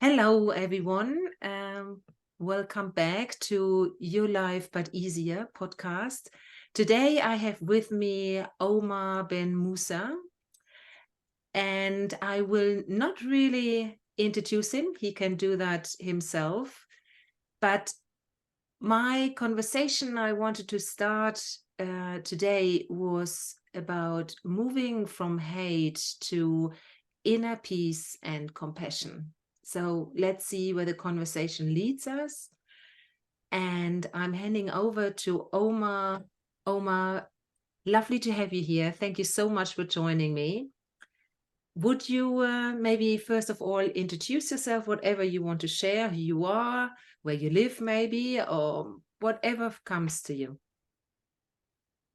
Hello, everyone. Welcome back to Your Life But Easier podcast. Today I have with me Omar Ben Moussa, and I will not really introduce him. He can do that himself. But my conversation I wanted to start today was about moving from hate to inner peace and compassion. So let's see where the conversation leads us. And I'm handing over to Omar. Omar, lovely to have you here. Thank you so much for joining me. Would you maybe first of all introduce yourself, whatever you want to share, who you are, where you live maybe, or whatever comes to you?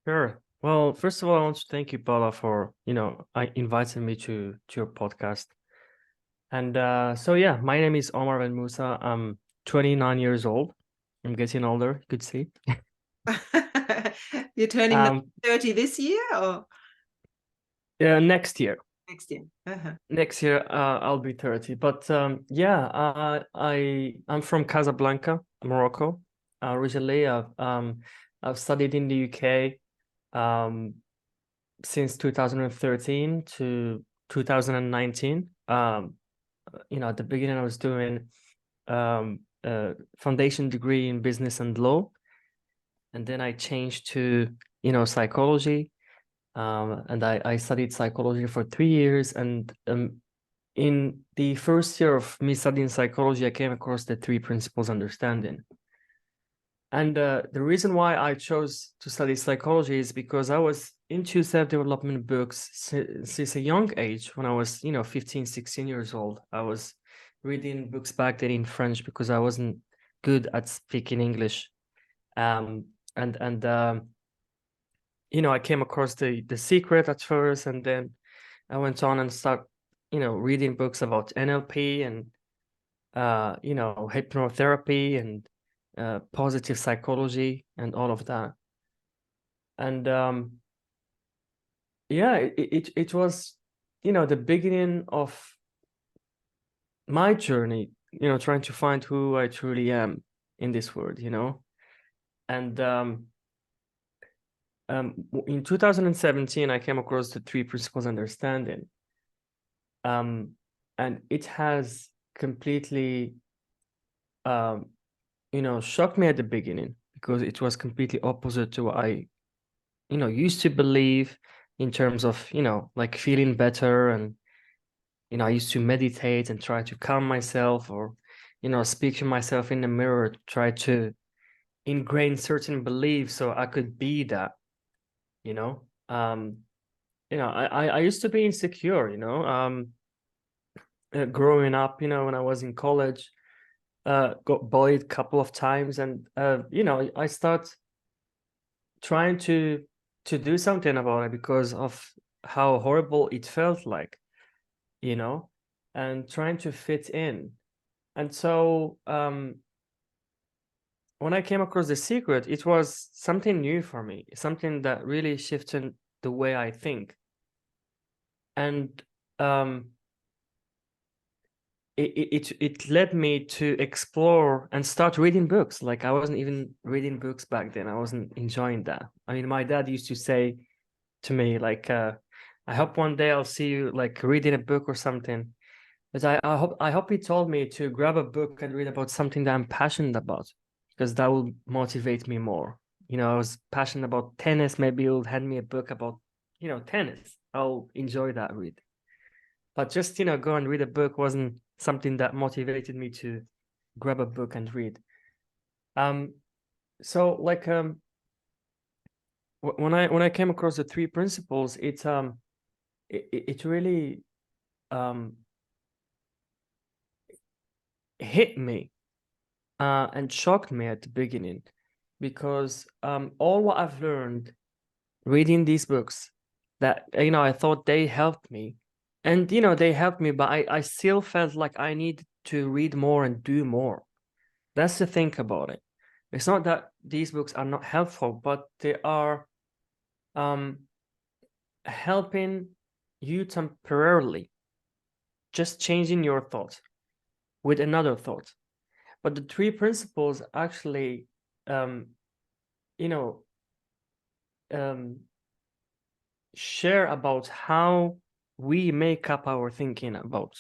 Sure. Well, first of all, I want to thank you, Paula, for inviting me to your podcast. And so yeah, my name is Omar Ben Moussa. I'm 29 years old. I'm getting older, you could see. You're turning Um, 30 this year or Next year. next year? Uh-huh. Next year, I'll be 30. But yeah, I'm from Casablanca, Morocco. Originally, I've studied in the UK since 2013 to 2019. At the beginning, I was doing a foundation degree in business and law, and then I changed to psychology, and I studied psychology for 3 years. And in the first year of me studying psychology, I came across the three principles understanding. And the reason why I chose to study psychology is because I was into self-development books since a young age. When I was, 15, 16 years old, I was reading books back then in French because I wasn't good at speaking English. Um, and I came across the Secret at first, and then I went on and start, reading books about NLP and hypnotherapy and positive psychology and all of that. And yeah, it was, the beginning of my journey, trying to find who I truly am in this world. And in 2017, I came across the three principles understanding. And it has completely shocked me at the beginning because it was completely opposite to what I, used to believe in terms of, like feeling better. And, I used to meditate and try to calm myself, or, speak to myself in the mirror, try to ingrain certain beliefs so I could be that, you know. I used to be insecure, growing up, when I was in college, got bullied a couple of times. And, I start trying to do something about it because of how horrible it felt like, you know, and trying to fit in. And so when I came across The Secret, it was something new for me, something that really shifted the way I think. And um, it led me to explore and start reading books. Like, I wasn't even reading books back then. I wasn't enjoying that. I mean, my dad used to say to me, like, I hope one day I'll see you like reading a book or something. But I hope he told me to grab a book and read about something that I'm passionate about, because that will motivate me more. I was passionate about tennis. Maybe he'll hand me a book about, tennis. I'll enjoy that read. But just, go and read a book wasn't something that motivated me to grab a book and read. So like when I came across the three principles, it really hit me and shocked me at the beginning, because all what I've learned reading these books, that I thought they helped me, and they helped me, but I still felt like I need to read more and do more. That's the thing about it. It's not that these books are not helpful, but they are helping you temporarily, just changing your thoughts. with another thought. But the three principles actually, you know, share about how we make up our thinking about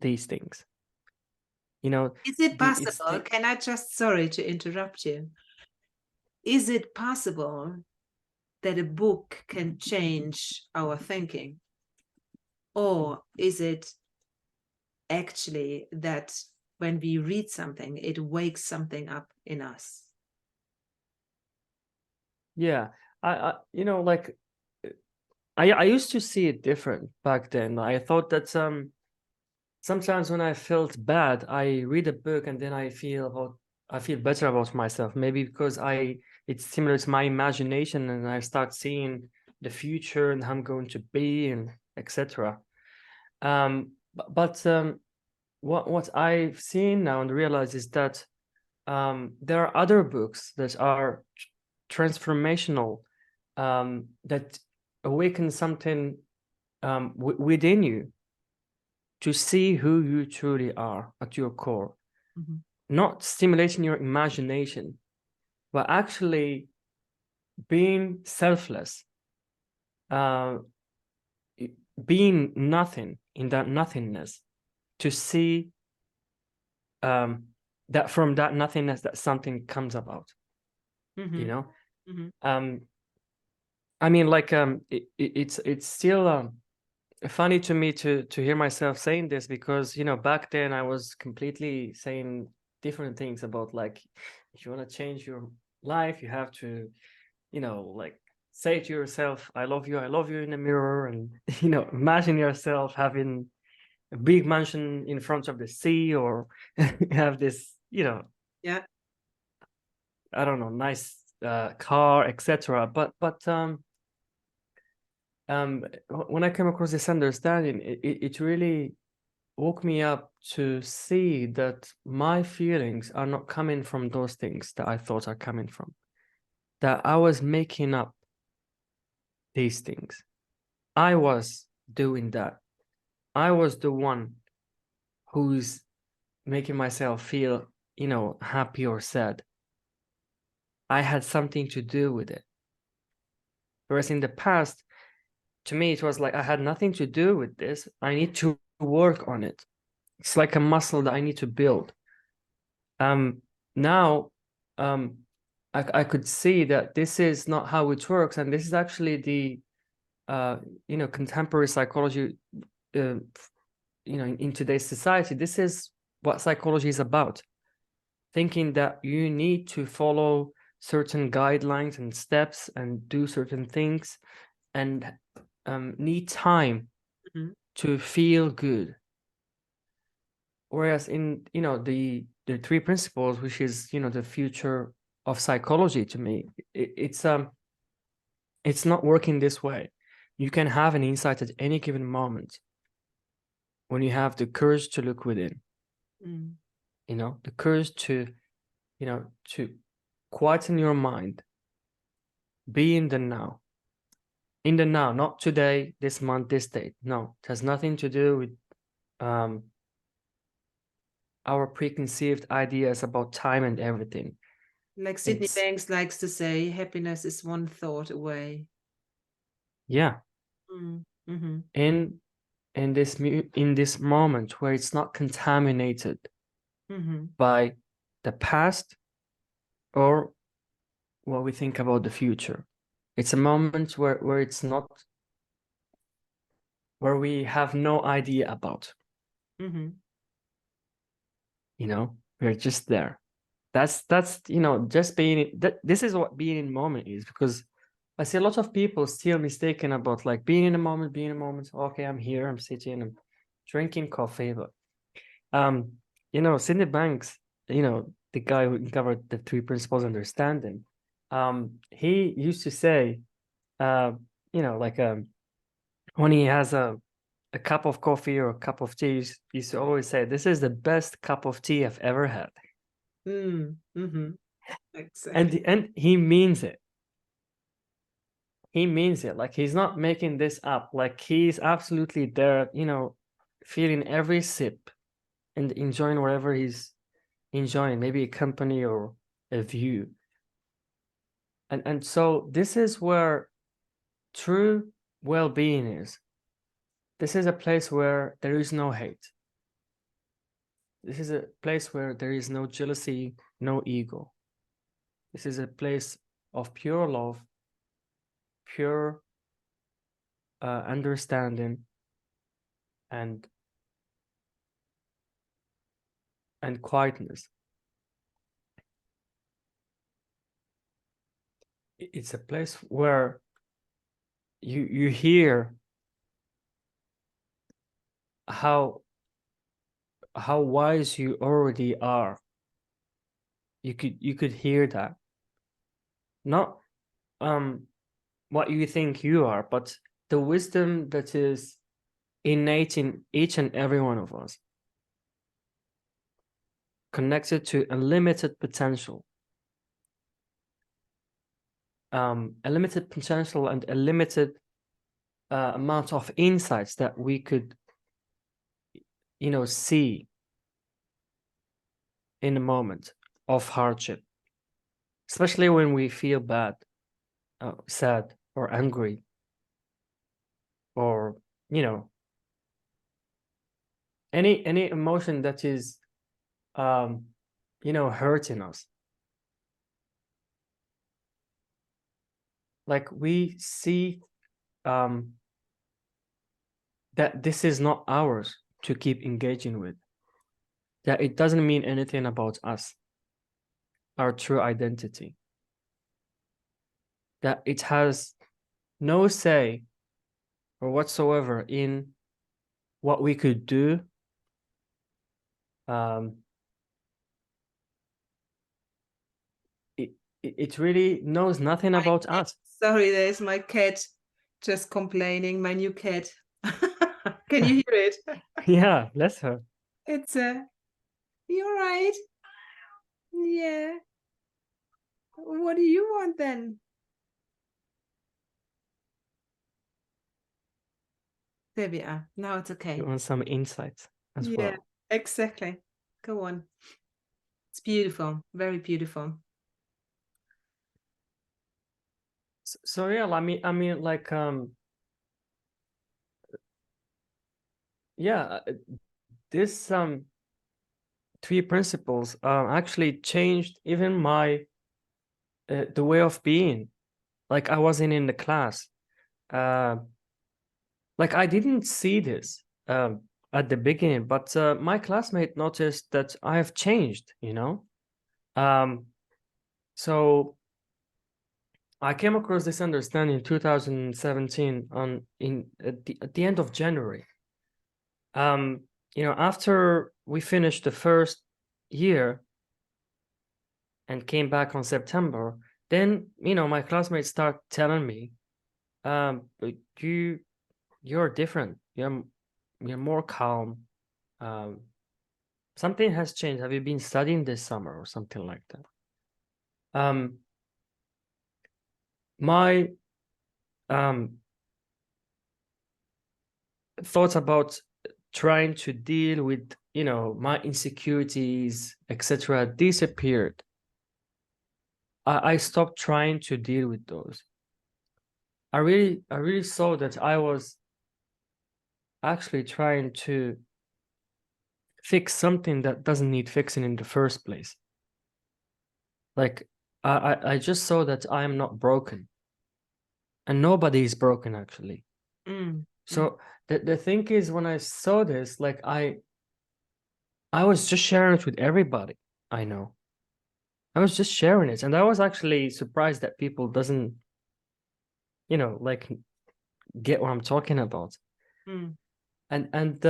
these things. You know, Is it it's possible? Can I just, sorry to interrupt you. Is it possible that a book can change our thinking? Or is it actually that when we read something, it wakes something up in us? yeah, I you know, like I used to see it different back then. I thought that sometimes when I felt bad, I read a book and then I feel better about myself. Maybe because it's similar to my imagination and I start seeing the future and how I'm going to be and etc. But what I've seen now and realized is that there are other books that are transformational, that awaken something within you to see who you truly are at your core. Mm-hmm. Not stimulating your imagination, but actually being selfless, uh, being nothing in that nothingness, to see that from that nothingness that something comes about. Mm-hmm. You know, Mm-hmm. I mean, like it's still funny to me to hear myself saying this, because you know, back then I was completely saying different things about, like, if you want to change your life, you have to, you know, like, say to yourself, I love you in the mirror, and you know, imagine yourself having a big mansion in front of the sea, or have this, you know, Yeah. I don't know, nice car, etc. But when I came across this understanding, it really woke me up to see that my feelings are not coming from those things that I thought are coming from, that I was making up these things. I was doing that. I was the one who's making myself feel, you know, happy or sad. I had something to do with it. Whereas in the past, to me, it was like I had nothing to do with this. I need to work on it. It's like a muscle that I need to build. Now, I could see that this is not how it works, and this is actually the you know, contemporary psychology. You know, in today's society, this is what psychology is about. Thinking that you need to follow certain guidelines and steps and do certain things, and need time Mm-hmm. to feel good. Whereas in, you know, the three principles, which is, you know, the future of psychology, to me, it's not working this way. You can have an insight at any given moment when you have the courage to look within. Mm. You know, the courage to, you know, to quieten your mind, be in the now. In the now, not today, this month, this date. No, it has nothing to do with our preconceived ideas about time and everything. Like Sydney It's, Banks likes to say, happiness is one thought away. yeah, Mm-hmm. in this moment where it's not contaminated Mm-hmm. by the past or what we think about the future. It's a moment where it's not, where we have no idea about, Mm-hmm. you know, we're just there. That's you know, just being that. This is what being in the moment is, because I see a lot of people still mistaken about, like, being in the moment, being in the moment. Okay, I'm here, I'm sitting, I'm drinking coffee. But you know, Cindy Banks, you know, the guy who covered the three principles of understanding, he used to say, uh, you know, like, when he has a cup of coffee or a cup of tea, he used to always say, "This is the best cup of tea I've ever had," Mm-hmm. Exactly. and he means it. He means it. Like, he's not making this up. Like, he's absolutely there, you know, feeling every sip and enjoying whatever he's enjoying, maybe a company or a view. And so this is where true well-being is. This is a place where there is no hate. This is a place where there is no jealousy, no ego. This is a place of pure love, pure understanding, and quietness. It's a place where you hear how wise you already are. You could hear that. Not what you think you are, but the wisdom that is innate in each and every one of us, connected to unlimited potential. A limited potential and a limited amount of insights that we could, see in a moment of hardship, especially when we feel bad, sad, or angry, or any emotion that is hurting us. Like we see that this is not ours to keep engaging with, that it doesn't mean anything about us, our true identity, that it has no say or whatsoever in what we could do, it really knows nothing about us. Sorry, there's my cat just complaining, my new cat. Can you hear it? Yeah, bless her. It's you're right. Yeah. What do you want then? There we are. Now it's okay. You want some insights as well. Exactly. Go on. It's beautiful. Very beautiful. So yeah, I mean, like, yeah, this 3 principles actually changed even my the way of being. Like I wasn't in the class. Like I didn't see this at the beginning, but my classmate noticed that I have changed, So I came across this understanding in 2017 at the end of January. After we finished the first year and came back on September, then my classmates start telling me, "But you're different. You're more calm. Something has changed. Have you been studying this summer or something like that?" My thoughts about trying to deal with my insecurities, etc., disappeared. I stopped trying to deal with those. I really saw that I was actually trying to fix something that doesn't need fixing in the first place. Like I just saw that I am not broken, and nobody is broken actually. So the thing is, when I saw this, like I was just sharing it with everybody I know. I was just sharing it, and I was actually surprised that people doesn't, like get what I'm talking about. And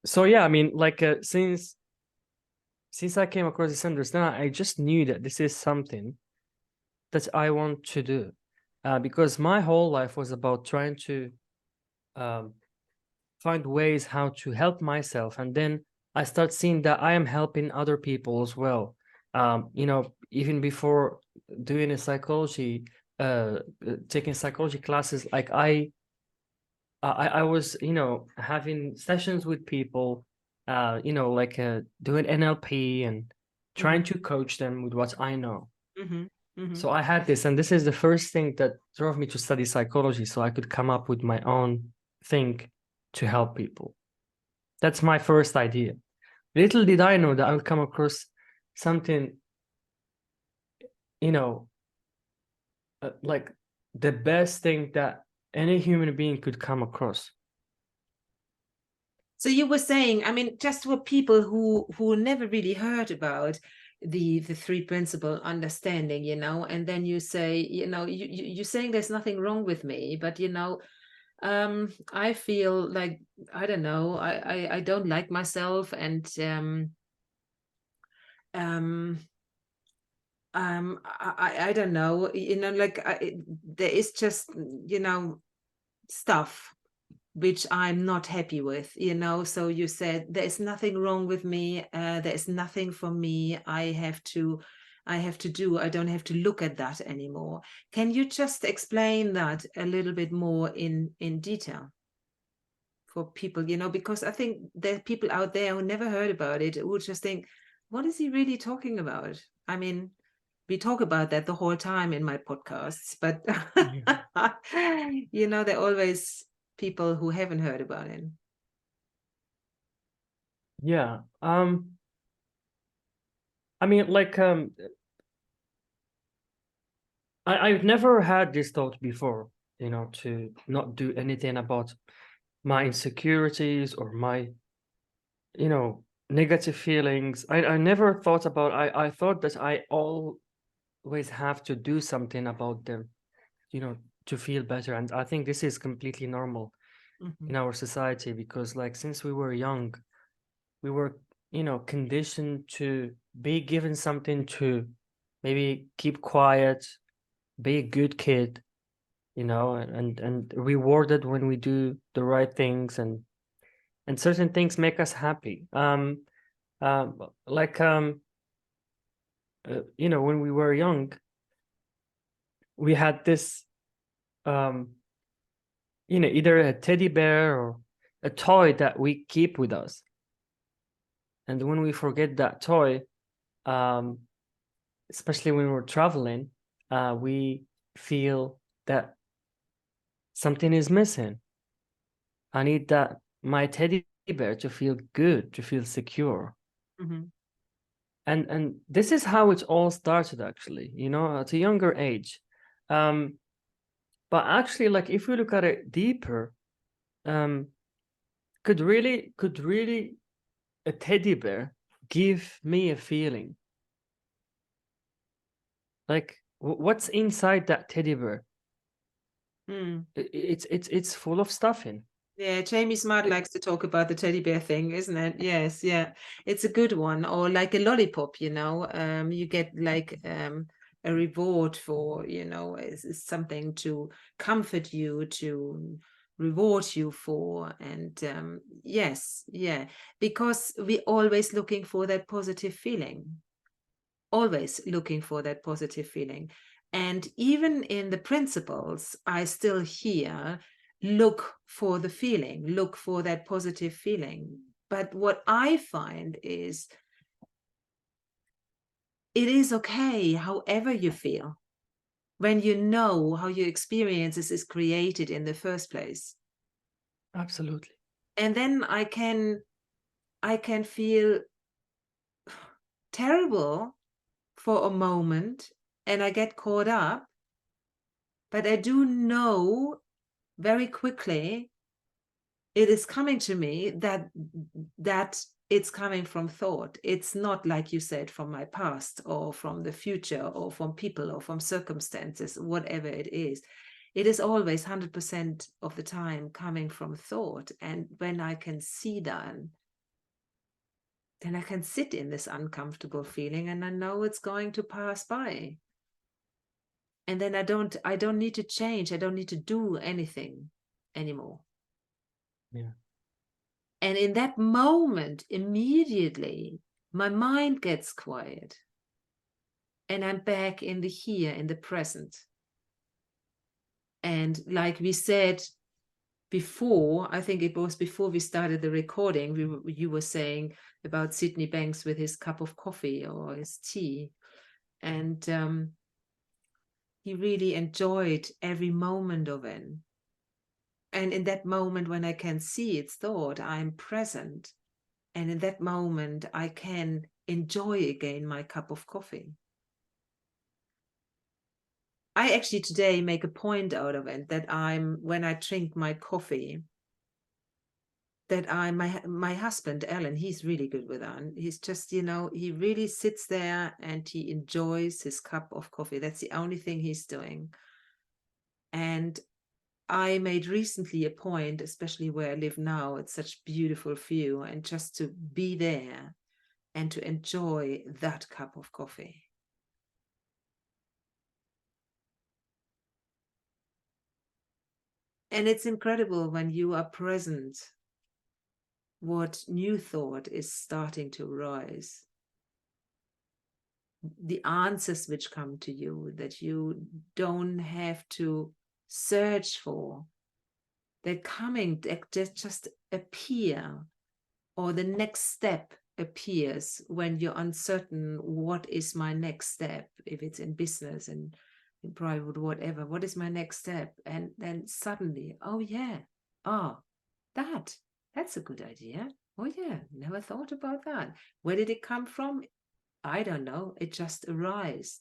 so yeah, I mean, like since I came across this understanding, I just knew that this is something that I want to do, because my whole life was about trying to find ways how to help myself, and then I start seeing that I am helping other people as well. Even before doing a psychology, taking psychology classes, like I I was, having sessions with people, like doing NLP and trying to coach them with what I know. Mm-hmm. Mm-hmm. So I had this, and this is the first thing that drove me to study psychology, so I could come up with my own thing to help people. That's my first idea. Little did I know that I would come across something, like the best thing that any human being could come across. So you were saying, I mean, just for people who never really heard about the three principle understanding, and then you say, you're saying there's nothing wrong with me, but I feel like, I don't know, I don't like myself, and I don't know, like there is just, stuff which I'm not happy with, So you said there's nothing wrong with me. There's nothing for me. I have to do. I don't have to look at that anymore. Can you just explain that a little bit more in detail for people, because I think there are people out there who never heard about it, who just think, what is he really talking about? I mean, we talk about that the whole time in my podcasts, but there are always people who haven't heard about it. Yeah. I mean, like, I've never had this thought before, to not do anything about my insecurities or my, negative feelings. I never thought about, I thought that I always have to do something about them, to feel better. And I think this is completely normal in our society, because like since we were young, we were, conditioned to be given something to maybe keep quiet, be a good kid, and rewarded when we do the right things, and certain things make us happy. Like when we were young, we had this either a teddy bear or a toy that we keep with us, and when we forget that toy, um especially when we're traveling, we feel that something is missing. I need that my teddy bear to feel good, to feel secure. Mm-hmm. And this is how it all started, actually, at a younger age. But actually, like if we look at it deeper, could really a teddy bear give me a feeling? Like what's inside that teddy bear? It's full of stuffing. Yeah, Jamie Smart likes to talk about the teddy bear thing, isn't it? Yes, yeah. It's a good one. Or like a lollipop, you get like a reward for, it's something to comfort you, to reward you for. And yes, yeah, because we're always looking for that positive feeling. Always looking for that positive feeling. And even in the principles, I still hear, look for the feeling, look for that positive feeling. But what I find is it is okay however you feel, when you know how your experiences is created in the first place. Absolutely. And then I can feel terrible for a moment and I get caught up, but I do know very quickly it is coming to me that it's coming from thought. It's not, like you said, from my past or from the future or from people or from circumstances, whatever it is. It is always 100% of the time coming from thought. And when I can see that, then I can sit in this uncomfortable feeling and I know it's going to pass by. And then I don't need to change. I don't need to do anything anymore. Yeah. And in that moment, immediately, my mind gets quiet. And I'm back in the here, in the present. And like we said, before, I think it was before we started the recording, you were saying about Sydney Banks with his cup of coffee or his tea. And he really enjoyed every moment of it. And in that moment, when I can see its thought, I'm present. And in that moment, I can enjoy again my cup of coffee. I actually today make a point out of it that when I drink my coffee, that my husband, Alan, he's really good with that. He's just, he really sits there and he enjoys his cup of coffee. That's the only thing he's doing. And I made recently a point, especially where I live now, it's such beautiful view, and just to be there and to enjoy that cup of coffee. And it's incredible when you are present, what new thought is starting to rise. The answers which come to you that you don't have to search for, they're coming, they just appear, or the next step appears when you're uncertain, what is my next step, if it's in business and in private, whatever, what is my next step? And then suddenly, oh yeah, that's a good idea. Oh yeah, never thought about that. Where did it come from? I don't know. It just arose.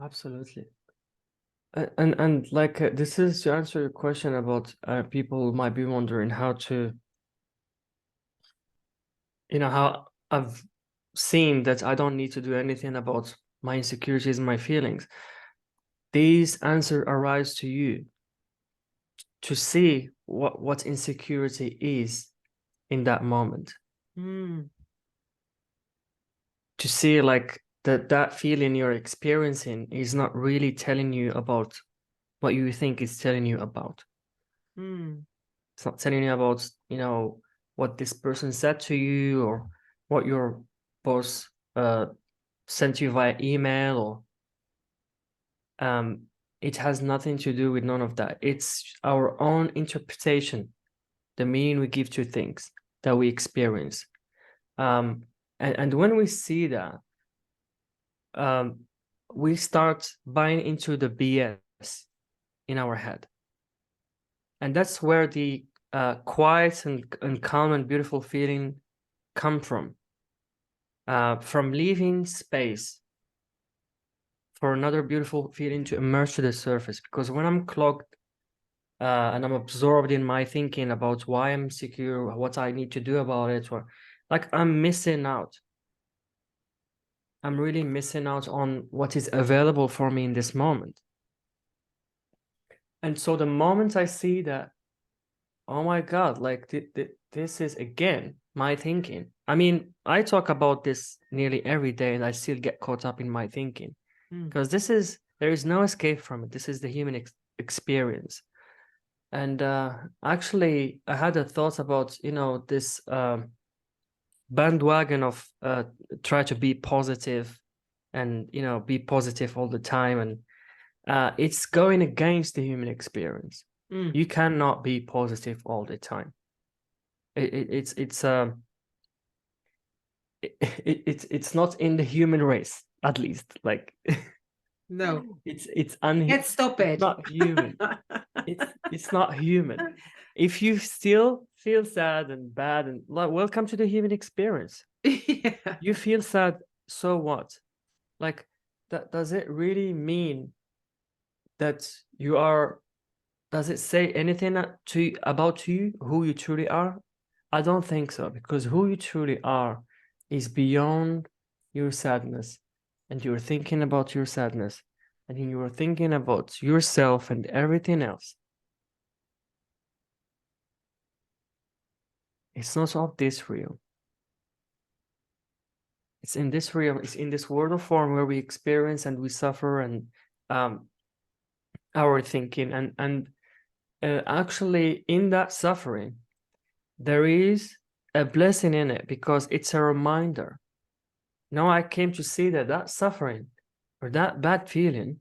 Absolutely. And like this is to answer your question about people might be wondering how to, how I've seen that I don't need to do anything about my insecurities and my feelings. These answers arise to you to see what insecurity is in that moment. To see like that feeling you're experiencing is not really telling you about what you think it's telling you about. It's not telling you about, what this person said to you or what your boss sent you via email, or it has nothing to do with none of that. It's our own interpretation, the meaning we give to things that we experience. And when we see that, we start buying into the BS in our head. And that's where the quiet and calm and beautiful feeling come from leaving space for another beautiful feeling to emerge to the surface. Because when I'm clogged and I'm absorbed in my thinking about why I'm insecure, what I need to do about it, or like I'm missing out. I'm really missing out on what is available for me in this moment. And so the moment I see that, oh my God, like this is again my thinking. I mean, I talk about this nearly every day and I still get caught up in my thinking because there is no escape from it. This is the human experience. And actually, I had a thought about, this bandwagon of try to be positive and, be positive all the time. And it's going against the human experience. You cannot be positive all the time. It's not in the human race, at least. Like No, it's let's stop it. It's not human. It's not human. If you still feel sad and bad, and like, welcome to the human experience. Yeah. You feel sad, so what? Like that, does it really mean that you are? Does it say anything about you, who you truly are? I don't think so, because who you truly are is beyond your sadness, and you're thinking about your sadness, and you are thinking about yourself and everything else. It's not of this real. It's in this real, it's in this world of form where we experience and we suffer and our thinking. And actually in that suffering, there is a blessing in it because it's a reminder. Now I came to see that suffering or that bad feeling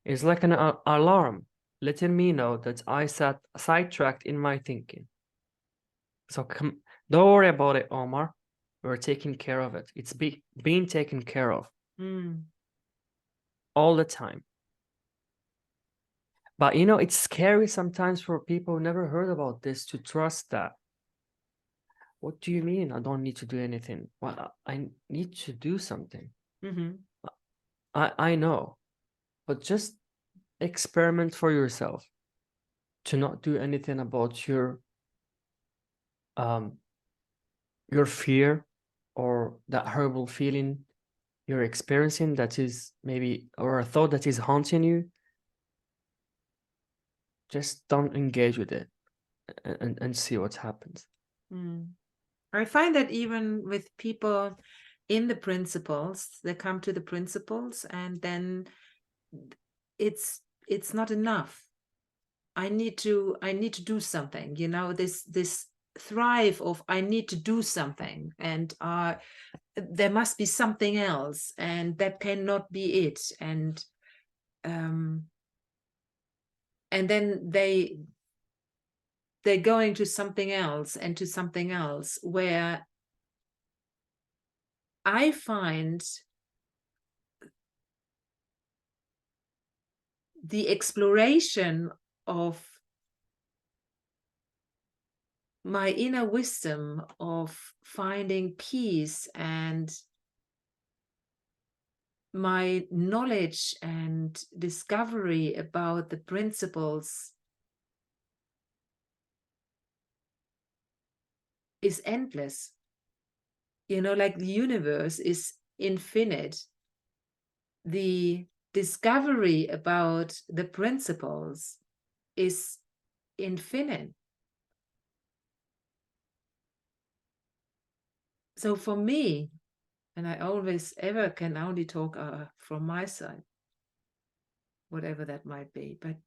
is like an alarm letting me know that I sat sidetracked in my thinking. So don't worry about it, Omar. We're taking care of it. It's being taken care of all the time. But you know, it's scary sometimes for people who never heard about this to trust that. What do you mean I don't need to do anything? Well, I need to do something. I know, but just experiment for yourself to not do anything about your fear or that horrible feeling you're experiencing that is maybe, or a thought that is haunting you. Just don't engage with it and see what happens. I find that even with people in the principles, they come to the principles and then it's not enough. I need to do something, you know, this thrive of I need to do something, and there must be something else, and that cannot be it. And then they're going to something else and to something else, where I find the exploration of my inner wisdom, of finding peace, and my knowledge and discovery about the principles is endless. You know, like the universe is infinite. The discovery about the principles is infinite. So for me, and I always ever can only talk from my side, whatever that might be, but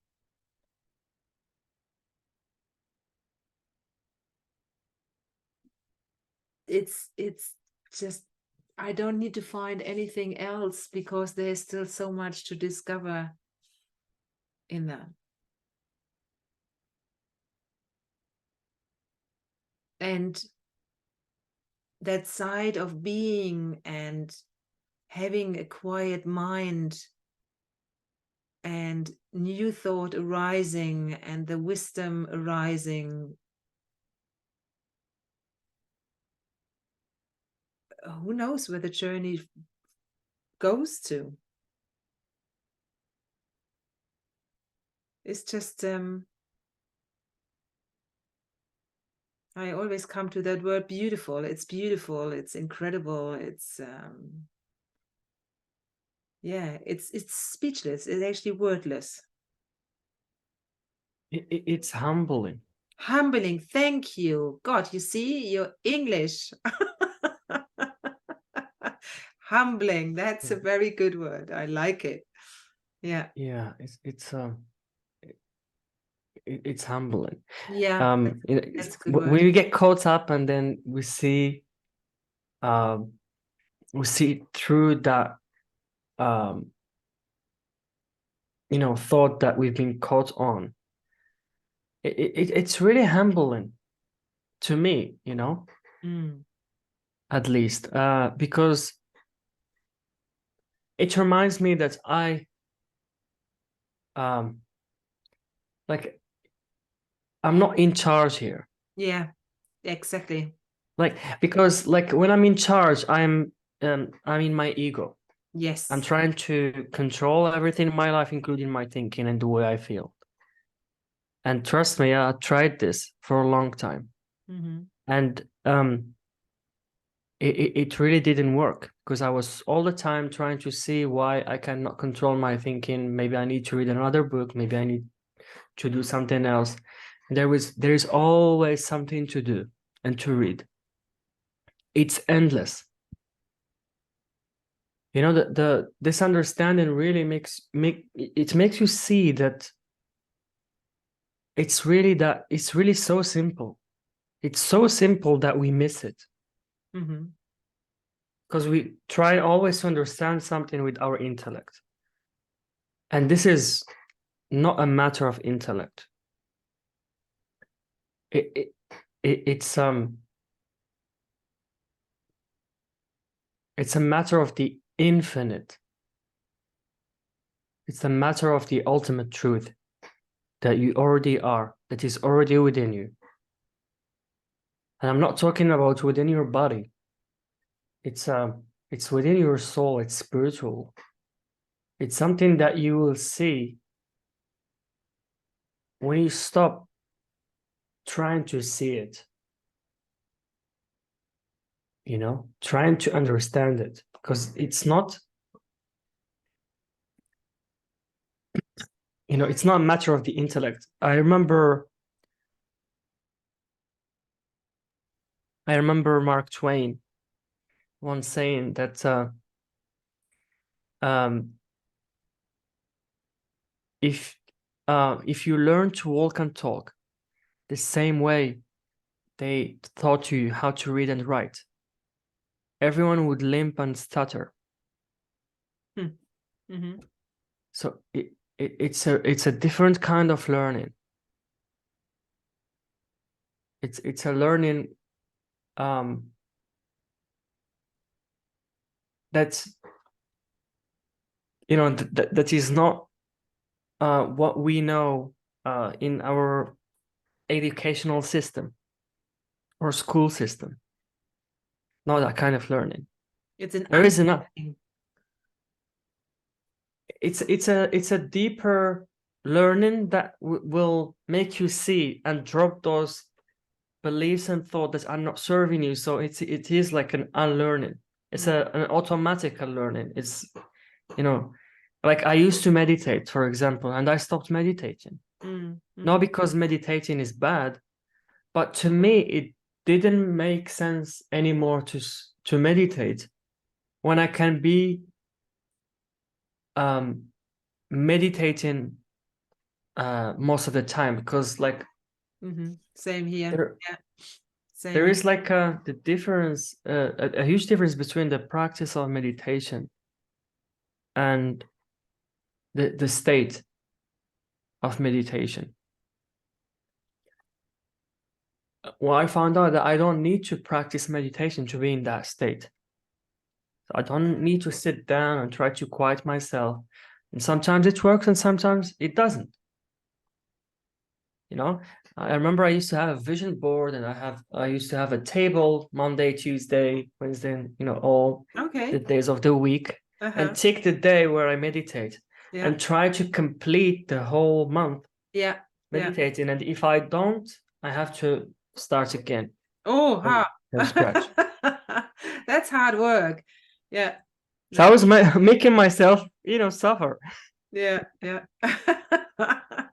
it's just, I don't need to find anything else, because there's still so much to discover in that. And that side of being and having a quiet mind and new thought arising and the wisdom arising, who knows where the journey goes to. It's just I always come to that word beautiful. It's beautiful, it's incredible, it's yeah, it's speechless, it's actually wordless. It's humbling. Humbling, thank you. God, you see, your English. Humbling, that's a very good word. I like it. Yeah. Yeah, it's humbling. Yeah, that's a good word. When we get caught up and then we see through that you know, thought that we've been caught on. It's really humbling to me, you know, at least, because it reminds me that like I'm not in charge here. Yeah, exactly. Like, because like when I'm in charge, I'm in my ego. Yes. I'm trying to control everything in my life, including my thinking and the way I feel. And trust me, I tried this for a long time. And it really didn't work, because I was all the time trying to see why I cannot control my thinking. Maybe I need to read another book. Maybe I need to do something else. There's always something to do and to read. It's endless. You know, this understanding really makes you see that it's really so simple. It's so simple that we miss it. Because we try always to understand something with our intellect. And this is not a matter of intellect. It's a matter of the infinite. It's a matter of the ultimate truth that you already are, that is already within you. And I'm not talking about within your body. It's within your soul. It's spiritual. It's something that you will see when you stop trying to see it, you know, trying to understand it, because it's not, you know, it's not a matter of the intellect. I remember Mark Twain once saying that if you learn to walk and talk the same way they taught you how to read and write, everyone would limp and stutter. Mm-hmm. So it's a different kind of learning. It's a learning that's, you know, that is not what we know in our educational system or school system. Not that kind of learning. It's an There is enough. understanding. It's a deeper learning that will make you see and drop those beliefs and thoughts that are not serving you. So it is like an unlearning. It's an automatic unlearning. It's, you know, like I used to meditate, for example, and I stopped meditating. Not because meditating is bad, but to me it didn't make sense anymore to meditate when I can be meditating most of the time, because like Same here. Yeah. There is like the difference, a huge difference between the practice of meditation and the state of meditation. Well, I found out that I don't need to practice meditation to be in that state. So I don't need to sit down and try to quiet myself. And sometimes it works and sometimes it doesn't. You know, I remember I used to have a vision board, and I used to have a table Monday, Tuesday, Wednesday, you know, all the days of the week, and take the day where I meditate and try to complete the whole month meditating. And if I don't, I have to start again. From scratch. That's hard work. Yeah. So I was making myself, you know, suffer. Yeah.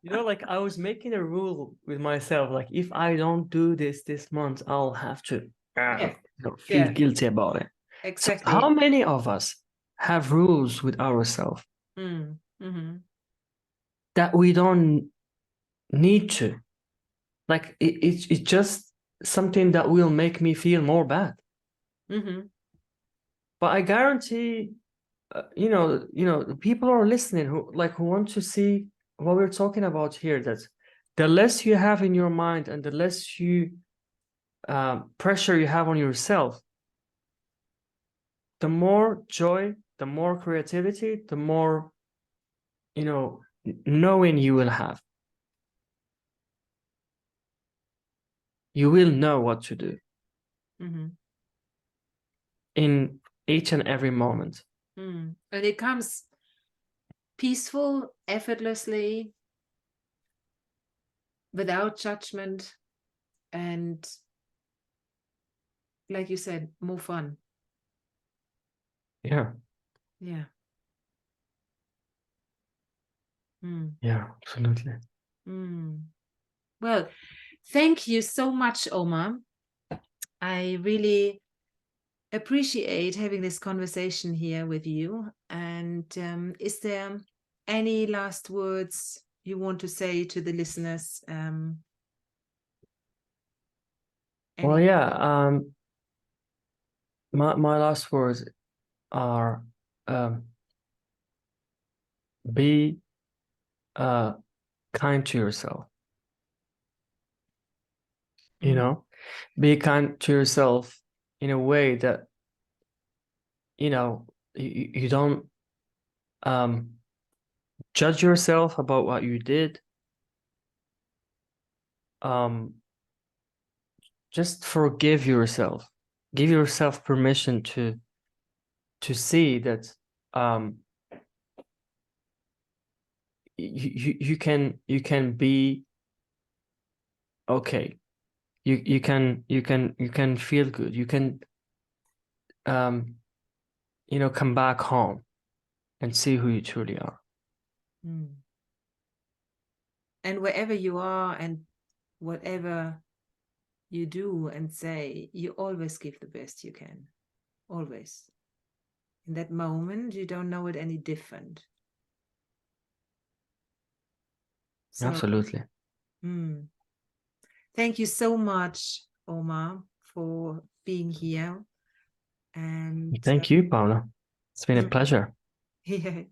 You know, like I was making a rule with myself, like if I don't do this month, I'll have to feel guilty about it. Exactly. So how many of us have rules with ourselves that we don't need to? Like it's just something that will make me feel more bad. But I guarantee, you know, people are listening who want to see what we're talking about here, that the less you have in your mind and the less you pressure you have on yourself, the more joy, the more creativity, the more, you know, knowing you will have. You will know what to do in each and every moment. And it comes peaceful, effortlessly, without judgment, and like you said, more fun. Yeah. Yeah. Yeah, absolutely. Well, thank you so much, Omar. I really appreciate having this conversation here with you. And is there any last words you want to say to the listeners? Well, yeah. My last words are be kind to yourself. You know, be kind to yourself in a way that, you know, you don't judge yourself about what you did. Just forgive yourself. Give yourself permission to see that you can be okay. You can feel good. You can you know, come back home and see who you truly are. And wherever you are and whatever you do and say, you always give the best you can. Always. In that moment, you don't know it any different. So, Absolutely. Thank you so much, Omar, for being here. And Thank you, Paula. It's been a pleasure. yeah.